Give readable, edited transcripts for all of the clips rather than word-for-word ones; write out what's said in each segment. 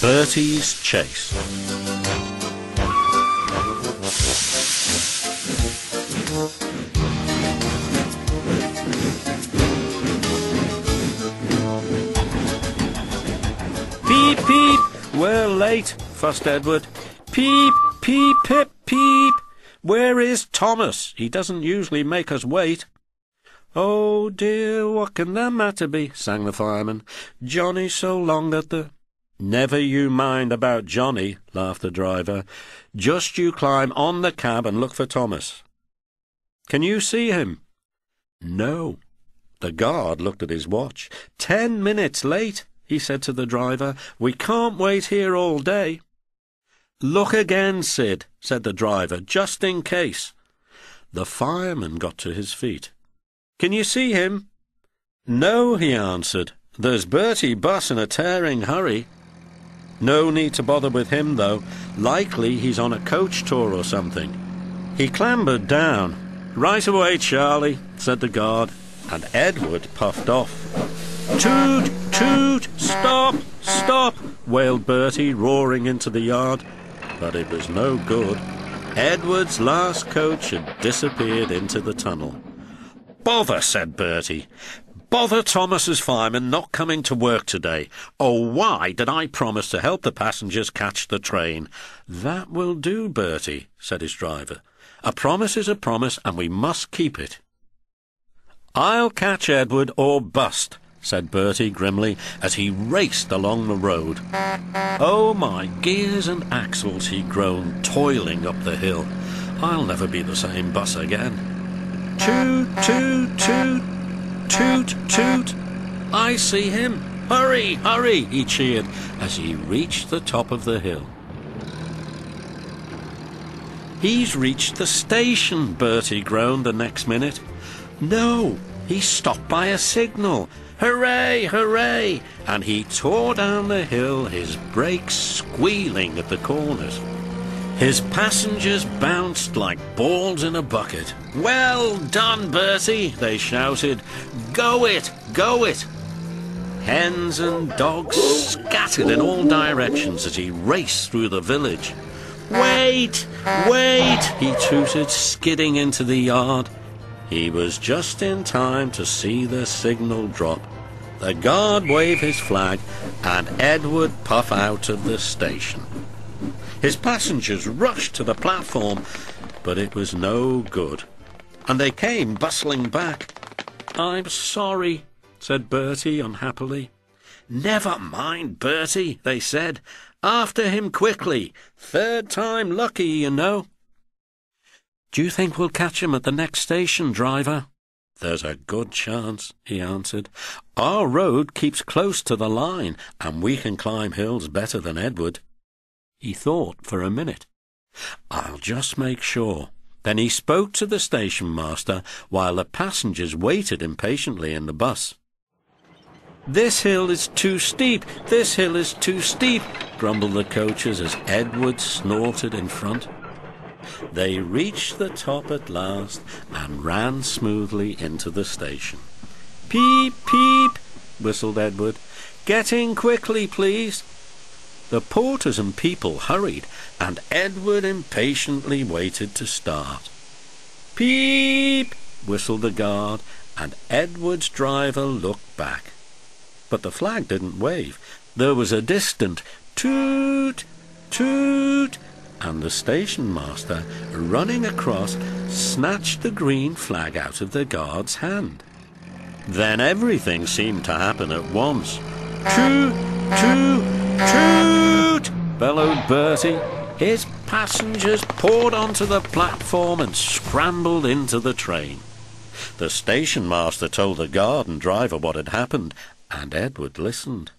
Bertie's Chase. Peep, peep, we're late, fussed Edward. Peep, peep, pip, peep. Where is Thomas? He doesn't usually make us wait. Oh dear, what can the matter be? Sang the fireman. Johnny's so long at the... Never you mind about Johnny, laughed the driver. Just you climb on the cab and look for Thomas. Can you see him? No. The guard looked at his watch. 10 minutes late, he said to the driver. We can't wait here all day. Look again, Sid, said the driver, just in case. The fireman got to his feet. Can you see him? No, he answered. There's Bertie bus in a tearing hurry. No need to bother with him, though. Likely he's on a coach tour or something. He clambered down. Right away, Charlie, said the guard, and Edward puffed off. Toot, toot, stop, stop, wailed Bertie, roaring into the yard. But it was no good. Edward's last coach had disappeared into the tunnel. Bother, said Bertie. Bother Thomas's fireman not coming to work today. Oh, why did I promise to help the passengers catch the train? That will do, Bertie, said his driver. A promise is a promise, and we must keep it. I'll catch Edward or bust, said Bertie grimly as he raced along the road. Oh, my gears and axles, he groaned, toiling up the hill. I'll never be the same bus again. Toot, toot, toot, toot, toot. I see him. Hurry, hurry, he cheered as he reached the top of the hill. He's reached the station, Bertie groaned the next minute. No, he stopped by a signal. Hooray, hooray! And he tore down the hill, his brakes squealing at the corners. His passengers bounced like balls in a bucket. Well done, Bertie, they shouted. Go it, go it. Hens and dogs scattered in all directions as he raced through the village. Wait, wait, he tooted, skidding into the yard. He was just in time to see the signal drop. The guard wave his flag, and Edward puff out of the station. His passengers rushed to the platform, but it was no good, and they came bustling back. I'm sorry, said Bertie unhappily. Never mind, Bertie, they said. After him quickly. 3rd time lucky, you know. Do you think we'll catch him at the next station, driver? There's a good chance, he answered. Our road keeps close to the line, and we can climb hills better than Edward. He thought for a minute. I'll just make sure. Then he spoke to the station master while the passengers waited impatiently in the bus. This hill is too steep, this hill is too steep, grumbled the coaches as Edward snorted in front. They reached the top at last and ran smoothly into the station. Peep, peep, whistled Edward. Get in quickly, please. The porters and people hurried, and Edward impatiently waited to start. Peep, whistled the guard, and Edward's driver looked back. But the flag didn't wave. There was a distant toot, toot, and the station master, running across, snatched the green flag out of the guard's hand. Then everything seemed to happen at once. Toot, toot, toot, bellowed Bertie. His passengers poured onto the platform and scrambled into the train. The station master told the guard and driver what had happened, and Edward listened.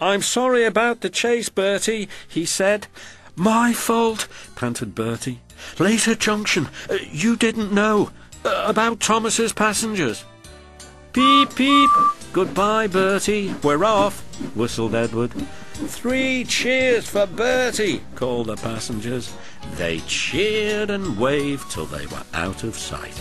I'm sorry about the chase, Bertie, he said. My fault, panted Bertie. Late at junction. You didn't know. About Thomas's passengers. Peep, peep. Goodbye, Bertie. We're off, whistled Edward. 3 cheers for Bertie, called the passengers. They cheered and waved till they were out of sight.